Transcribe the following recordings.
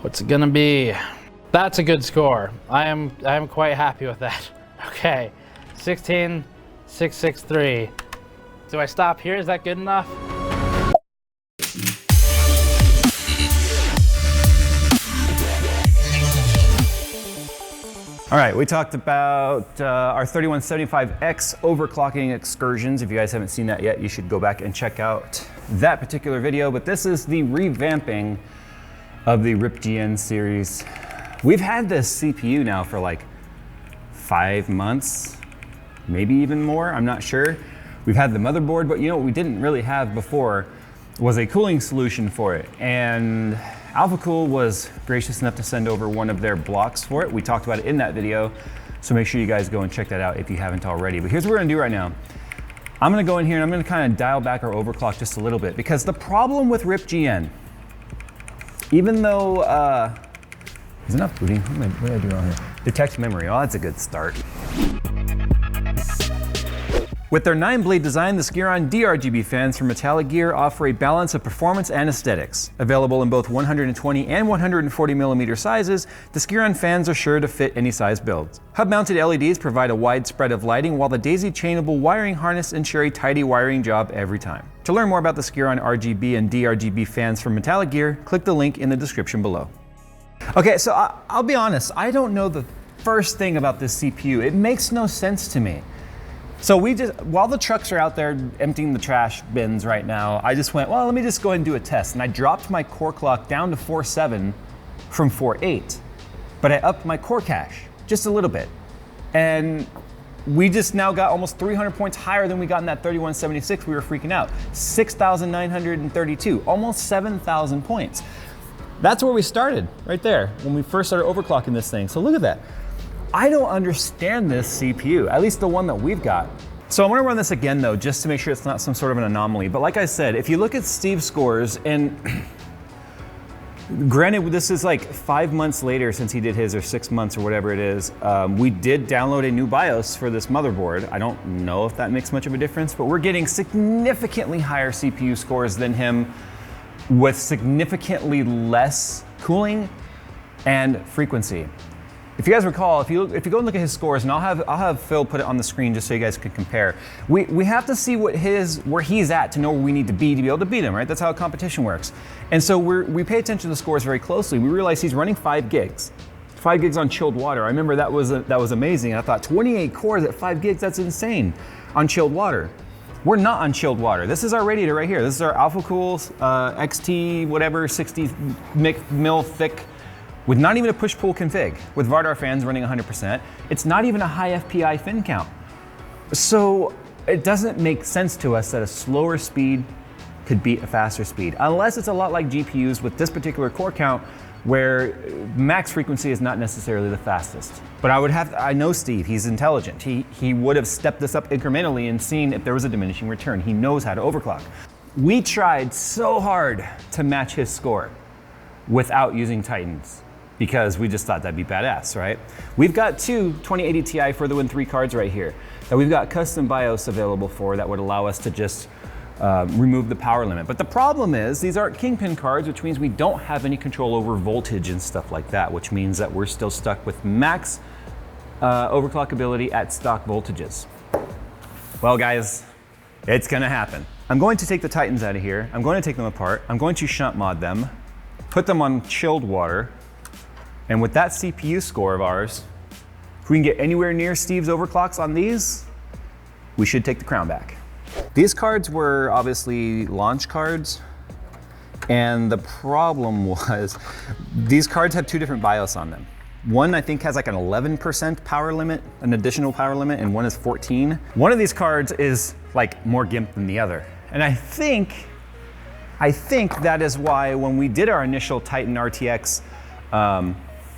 What's it gonna be? That's a good score. I am quite happy with that. Okay, 16,663. Do I stop here? Is that good enough? All right, we talked about our 3175X overclocking excursions. If you guys haven't seen that yet, you should go back and check out that particular video. But this is the revamping of the RIPGN series. We've had this CPU now for like 5 months, maybe even more, I'm not sure. We've had the motherboard, but you know what we didn't really have before was a cooling solution for it. And AlphaCool was gracious enough to send over one of their blocks for it. We talked about it in that video, so make sure you guys go and check that out if you haven't already. But here's what we're gonna do right now. I'm gonna go in here and I'm gonna kind of dial back our overclock just a little bit, because the problem with RIPGN, even though, is enough booting? What did I do wrong here? Detect memory, oh, that's a good start. With their 9-blade design, the Skiron DRGB fans from Metallic Gear offer a balance of performance and aesthetics. Available in both 120 and 140 millimeter sizes, the Skiron fans are sure to fit any size builds. Hub-mounted LEDs provide a wide spread of lighting, while the daisy-chainable wiring harness ensure a tidy wiring job every time. To learn more about the Skiron RGB and DRGB fans from Metallic Gear, click the link in the description below. Okay, so I'll be honest, I don't know the first thing about this CPU. It makes no sense to me. So while the trucks are out there emptying the trash bins right now, I just went, well, let me just go ahead and do a test. And I dropped my core clock down to 4.7 from 4.8, but I upped my core cache just a little bit. And we just now got almost 300 points higher than we got in that 3176. We were freaking out. 6,932, almost 7,000 points. That's where we started, right there, when we first started overclocking this thing. So look at that. I don't understand this CPU, at least the one that we've got. So I'm gonna run this again though, just to make sure it's not some sort of an anomaly. But like I said, if you look at Steve's scores, and granted, this is like 5 months later since he did his, or 6 months or whatever it is, we did download a new BIOS for this motherboard. I don't know if that makes much of a difference, but we're getting significantly higher CPU scores than him with significantly less cooling and frequency. If you guys recall, if you go and look at his scores, and I'll have Phil put it on the screen just so you guys can compare. We have to see where he's at to know where we need to be able to beat him, right? That's how a competition works. And so we pay attention to the scores very closely. We realize he's running 5 gigs. 5 gigs on chilled water. I remember that was amazing. I thought 28 cores at 5 gigs, that's insane on chilled water. We're not on chilled water. This is our radiator right here. This is our AlphaCool XT whatever 60 mil thick, with not even a push-pull config, with Vardar fans running 100%. It's not even a high FPI fin count. So it doesn't make sense to us that a slower speed could beat a faster speed, unless it's a lot like GPUs with this particular core count, where max frequency is not necessarily the fastest. But I know Steve, he's intelligent. He would have stepped this up incrementally and seen if there was a diminishing return. He knows how to overclock. We tried so hard to match his score without using Titans, because we just thought that'd be badass, right? We've got 2 2080 Ti for the Win 3 cards right here that we've got custom BIOS available for that would allow us to just remove the power limit. But the problem is these aren't Kingpin cards, which means we don't have any control over voltage and stuff like that, which means that we're still stuck with max overclock ability at stock voltages. Well guys, it's gonna happen. I'm going to take the Titans out of here. I'm going to take them apart. I'm going to shunt mod them, put them on chilled water, and with that CPU score of ours, if we can get anywhere near Steve's overclocks on these, we should take the crown back. These cards were obviously launch cards, and the problem was these cards have 2 different BIOS on them. One I think has like an 11% power limit, an additional power limit, and one is 14. One of these cards is like more GIMP than the other. And I think that is why when we did our initial Titan RTX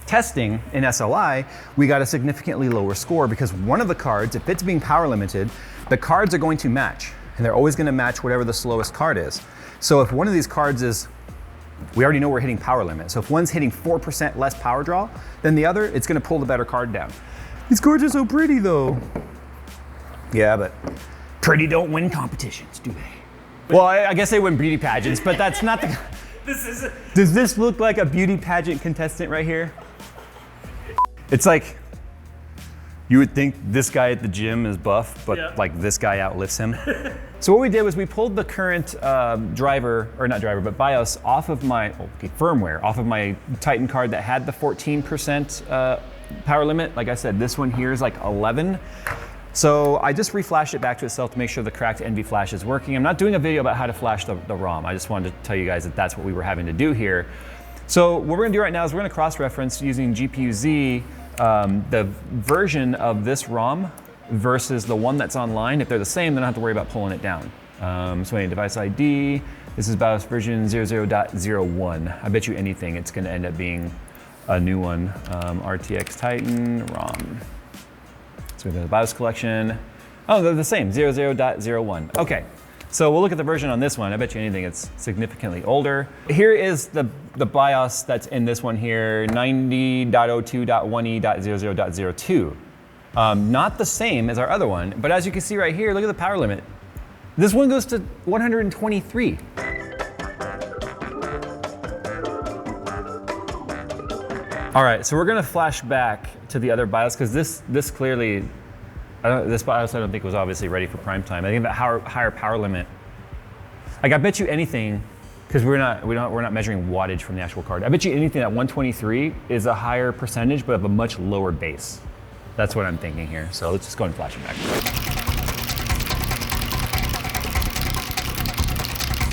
testing in SLI, we got a significantly lower score, because one of the cards, if it's being power limited, the cards are going to match, and they're always going to match whatever the slowest card is. So if one of these cards is, we already know we're hitting power limit. So if one's hitting 4% less power draw than the other, it's going to pull the better card down. These cards are so pretty though. Yeah, but pretty don't win competitions, do they? Well, I guess they win beauty pageants, but that's not Does this look like a beauty pageant contestant right here? It's like, you would think this guy at the gym is buff, but like this guy outlifts him. So what we did was we pulled the current BIOS off of my, firmware, off of my Titan card that had the 14% power limit. Like I said, this one here is like 11. So I just reflashed it back to itself to make sure the cracked NV flash is working. I'm not doing a video about how to flash the ROM. I just wanted to tell you guys that that's what we were having to do here. So what we're gonna do right now is we're gonna cross-reference using GPU-Z the version of this ROM versus the one that's online. If they're the same, then I don't have to worry about pulling it down. So any device ID, this is BIOS version 00.01. I bet you anything it's gonna end up being a new one. RTX Titan ROM. So we go to the BIOS collection. Oh, they're the same, 00.01. Okay, so we'll look at the version on this one. I bet you anything it's significantly older. Here is the BIOS that's in this one here, 90.02.1e.00.02. Not the same as our other one, but as you can see right here, look at the power limit. This one goes to 123. All right, so we're gonna flash back to the other BIOS because this clearly, this BIOS I don't think was obviously ready for prime time. I think that higher power limit, like I bet you anything, because we're not measuring wattage from the actual card. I bet you anything at 123 is a higher percentage, but of a much lower base. That's what I'm thinking here. So let's just go and flash it back.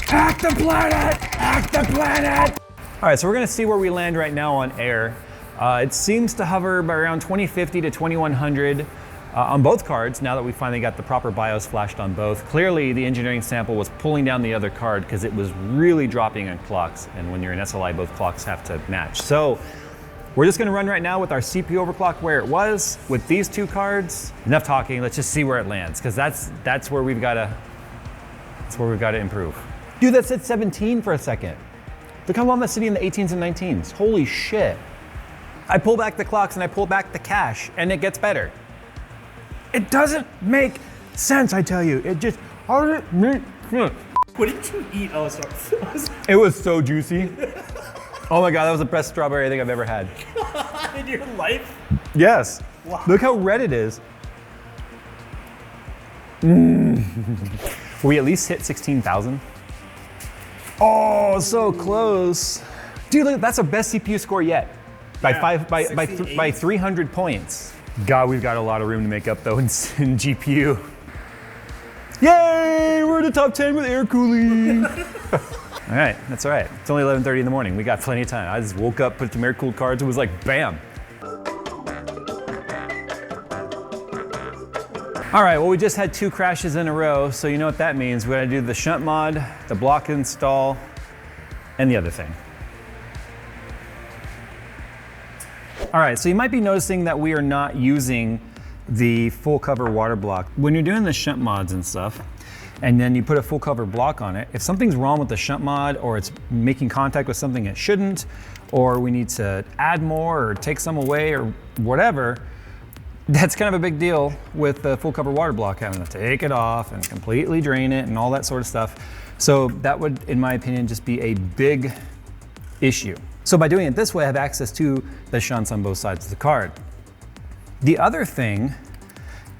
Hack the planet! Hack the planet! All right, so we're gonna see where we land right now on air. It seems to hover by around 2050 to 2100 on both cards now that we finally got the proper BIOS flashed on both. Clearly the engineering sample was pulling down the other card because it was really dropping on clocks, and when you're in SLI, both clocks have to match. So we're just gonna run right now with our CPU overclock where it was with these two cards. Enough talking, let's just see where it lands, because that's where we've gotta improve. Dude, that said 17 for a second. Look how long that's sitting in the 18s and 19s. Holy shit. I pull back the clocks and I pull back the cache and it gets better. It doesn't make sense, I tell you. It just doesn't make sense. What did you eat? Oh, sorry. It was so juicy. Oh my God, that was the best strawberry I think I've ever had. In your life? Yes. Wow. Look how red it is. We at least hit 16,000. Oh, so close. Dude, look, that's our best CPU score yet. By 300 points. God, we've got a lot of room to make up though in GPU. Yay, we're in the top 10 with air cooling. All right, that's all right. It's only 11:30 in the morning. We got plenty of time. I just woke up, put some air cooled cards, and was like, bam. All right, well, we just had 2 crashes in a row, so you know what that means. We gotta do the shunt mod, the block install, and the other thing. All right, so you might be noticing that we are not using the full cover water block. When you're doing the shunt mods and stuff, and then you put a full cover block on it, if something's wrong with the shunt mod, or it's making contact with something it shouldn't, or we need to add more or take some away or whatever, that's kind of a big deal with the full cover water block, having to take it off and completely drain it and all that sort of stuff. So that would, in my opinion, just be a big issue. So by doing it this way, I have access to the shunts on both sides of the card. The other thing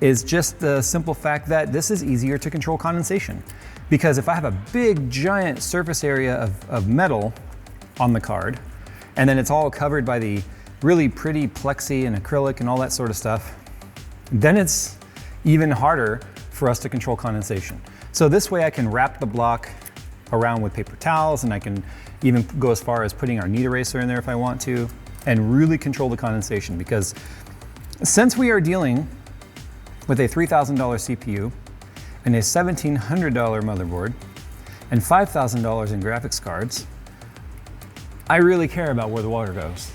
is just the simple fact that this is easier to control condensation. Because if I have a big, giant surface area of metal on the card, and then it's all covered by the really pretty plexi and acrylic and all that sort of stuff, then it's even harder for us to control condensation. So this way I can wrap the block around with paper towels, and I can even go as far as putting our knead eraser in there if I want to, and really control the condensation. Because since we are dealing with a $3,000 CPU and a $1,700 motherboard and $5,000 in graphics cards, I really care about where the water goes.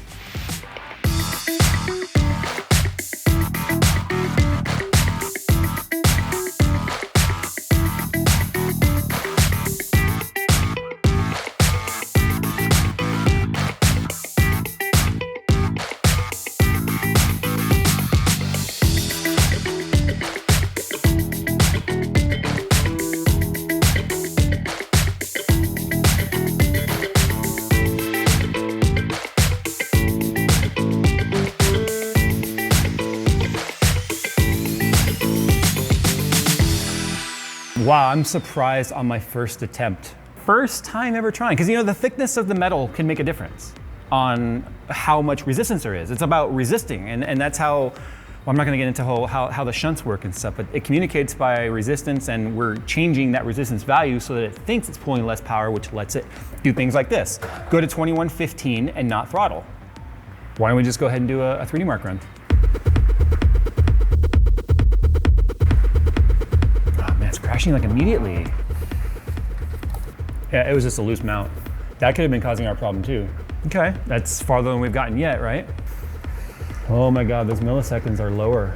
Wow, I'm surprised on my first attempt. First time ever trying, because you know the thickness of the metal can make a difference on how much resistance there is. It's about resisting, and that's how, well, I'm not gonna get into how the shunts work and stuff, but it communicates by resistance, and we're changing that resistance value so that it thinks it's pulling less power, which lets it do things like this. Go to 2115 and not throttle. Why don't we just go ahead and do a 3D Mark run? Oh man, it's crashing like immediately. Yeah, it was just a loose mount. That could have been causing our problem too. Okay, that's farther than we've gotten yet, right? Oh my God, those milliseconds are lower.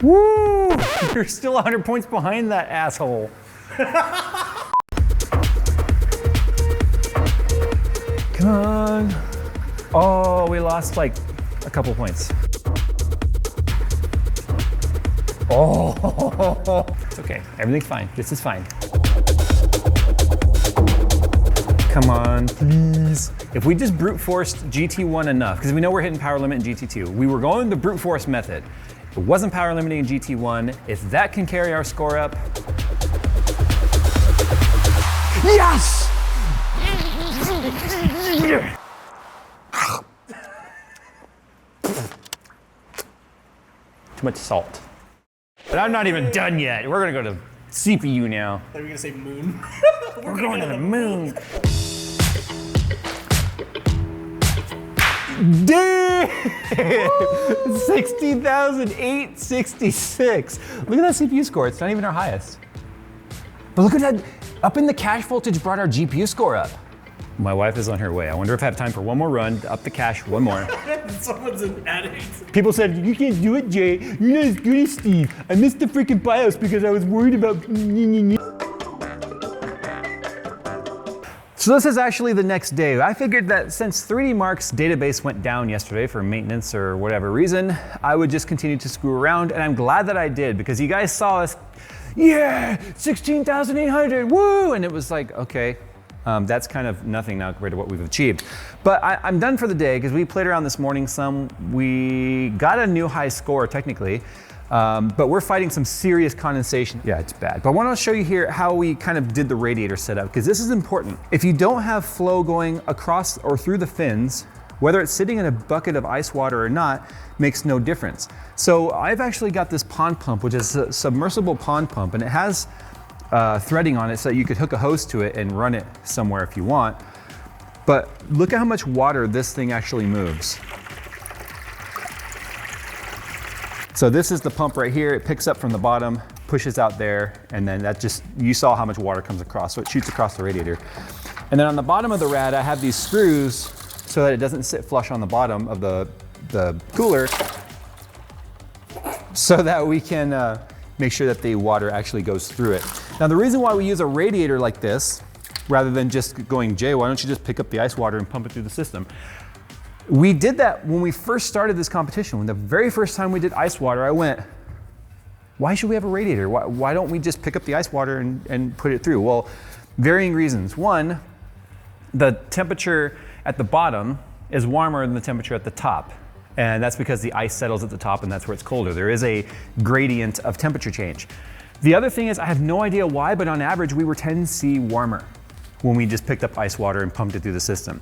Woo! You're still 100 points behind that asshole. Come on. Oh, we lost like a couple points. Oh, it's okay. Everything's fine. This is fine. Come on, please. If we just brute forced GT1 enough, because we know we're hitting power limit in GT2, we were going the brute force method. It wasn't power limiting in GT1. If that can carry our score up. Yes! Too much salt. But I'm not even done yet. We're gonna go to CPU now. I thought you were gonna say moon. We're going to the moon. Damn! 60,866. Look at that CPU score. It's not even our highest. But look at that. Up in the cache voltage brought our GPU score up. My wife is on her way. I wonder if I have time for one more run to up the cache one more. Someone's an addict. People said, you can't do it, Jay. You're not as good as Steve. I missed the freaking BIOS because I was worried about. So this is actually the next day. I figured that since 3D Mark's database went down yesterday for maintenance or whatever reason, I would just continue to screw around, and I'm glad that I did because you guys saw us, yeah, 16,800, woo! And it was like, okay, that's kind of nothing now compared to what we've achieved. But I'm done for the day because we played around this morning some. We got a new high score technically, but we're fighting some serious condensation. Yeah, it's bad. But I want to show you here how we kind of did the radiator setup because this is important. If you don't have flow going across or through the fins, whether it's sitting in a bucket of ice water or not, makes no difference. So I've actually got this pond pump, which is a submersible pond pump, and it has threading on it so that you could hook a hose to it and run it somewhere if you want. But look at how much water this thing actually moves. So this is the pump right here. It picks up from the bottom, pushes out there, and then that just, you saw how much water comes across. So it shoots across the radiator. And then on the bottom of the rad, I have these screws so that it doesn't sit flush on the bottom of the cooler so that we can make sure that the water actually goes through it. Now the reason why we use a radiator like this, rather than just going, Jay, why don't you just pick up the ice water and pump it through the system? We did that when we first started this competition. When the very first time we did ice water, I went, why should we have a radiator? Why don't we just pick up the ice water and put it through? Well, varying reasons. One, the temperature at the bottom is warmer than the temperature at the top. And that's because the ice settles at the top and that's where it's colder. There is a gradient of temperature change. The other thing is, I have no idea why, but on average, we were 10°C warmer when we just picked up ice water and pumped it through the system.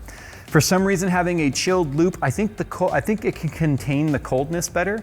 For some reason, having a chilled loop, I think it can contain the coldness better.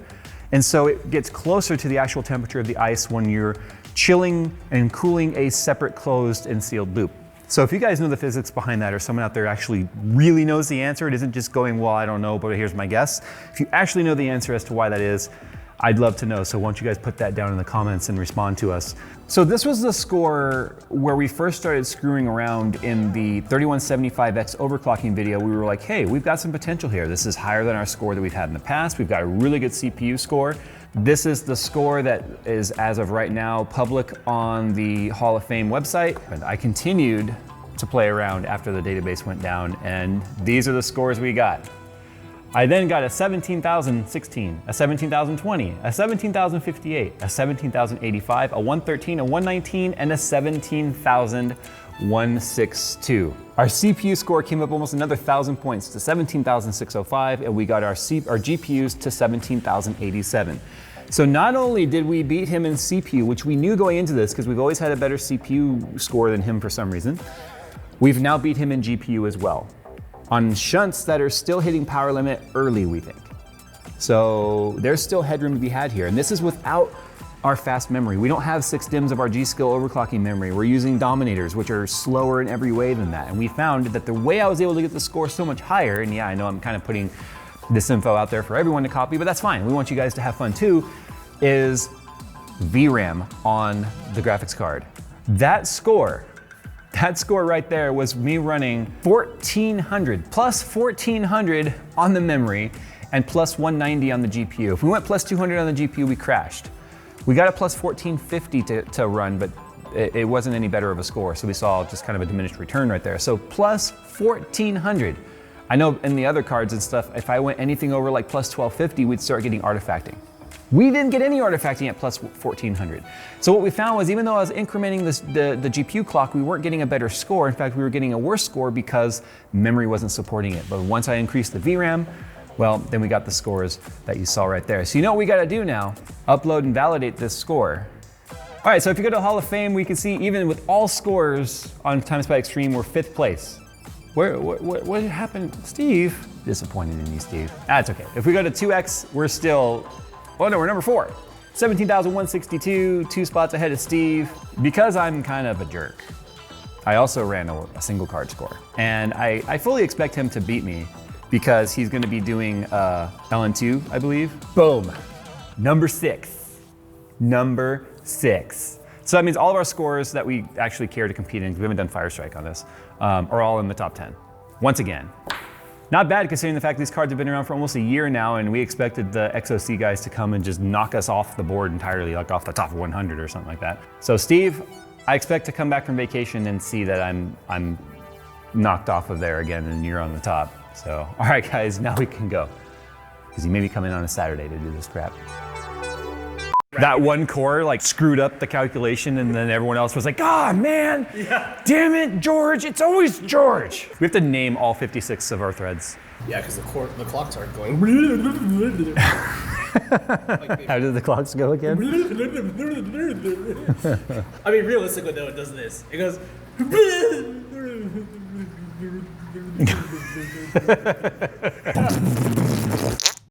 And so it gets closer to the actual temperature of the ice when you're chilling and cooling a separate closed and sealed loop. So if you guys know the physics behind that, or someone out there actually really knows the answer, it isn't just going, well, I don't know, but here's my guess. If you actually know the answer as to why that is, I'd love to know. So why don't you guys put that down in the comments and respond to us. So this was the score where we first started screwing around in the 3175X overclocking video. We were like, hey, we've got some potential here. This is higher than our score that we've had in the past. We've got a really good CPU score. This is the score that is, as of right now, public on the Hall of Fame website. And I continued to play around after the database went down, and these are the scores we got. I then got a 17,016, a 17,020, a 17,058, a 17,085, a 113, a 119, and a 17,162. Our CPU score came up almost another 1,000 points to 17,605, and we got our GPUs to 17,087. So not only did we beat him in CPU, which we knew going into this because we've always had a better CPU score than him for some reason, we've now beat him in GPU as well, on shunts that are still hitting power limit early, we think. So there's still headroom to be had here, and this is without our fast memory. We don't have 6 DIMMs of our G-Skill overclocking memory. We're using dominators, which are slower in every way than that. And we found that the way I was able to get the score so much higher, and yeah, I know I'm kind of putting this info out there for everyone to copy, but that's fine. We want you guys to have fun too, is VRAM on the graphics card. That score right there was me running 1400, plus 1400 on the memory, and plus 190 on the GPU. If we went plus 200 on the GPU, we crashed. We got a plus 1450 to run, but it wasn't any better of a score, so we saw just kind of a diminished return right there. So plus 1400. I know in the other cards and stuff, if I went anything over like plus 1250, we'd start getting artifacting. We didn't get any artifacting at plus 1400. So what we found was even though I was incrementing the GPU clock, we weren't getting a better score. In fact, we were getting a worse score because memory wasn't supporting it. But once I increased the VRAM, well, then we got the scores that you saw right there. So you know what we gotta do now? Upload and validate this score. All right, so if you go to Hall of Fame, we can see even with all scores on Times by Extreme, we're 5th place. What happened? Steve? Disappointed in you, Steve. That's okay. If we go to 2X, we're still, oh no, we're number 4. 17,162, 2 spots ahead of Steve. Because I'm kind of a jerk, I also ran a single card score. And I fully expect him to beat me because he's gonna be doing LN2, I believe. Boom, number 6. Number 6. So that means all of our scores that we actually care to compete in, because we haven't done Fire Strike on this, are all in the top 10. Once again. Not bad considering the fact these cards have been around for almost a year now, and we expected the XOC guys to come and just knock us off the board entirely, like off the top of 100 or something like that. So Steve, I expect to come back from vacation and see that I'm knocked off of there again and you're on the top. So, all right guys, now we can go. Because you may be coming on a Saturday to do this crap. That one core like screwed up the calculation and then everyone else was like, ah, man, yeah. Damn it, George, it's always George. We have to name all 56 of our threads. Yeah, because the clocks aren't going. How did the clocks go again? I mean, realistically though, it does this. It goes.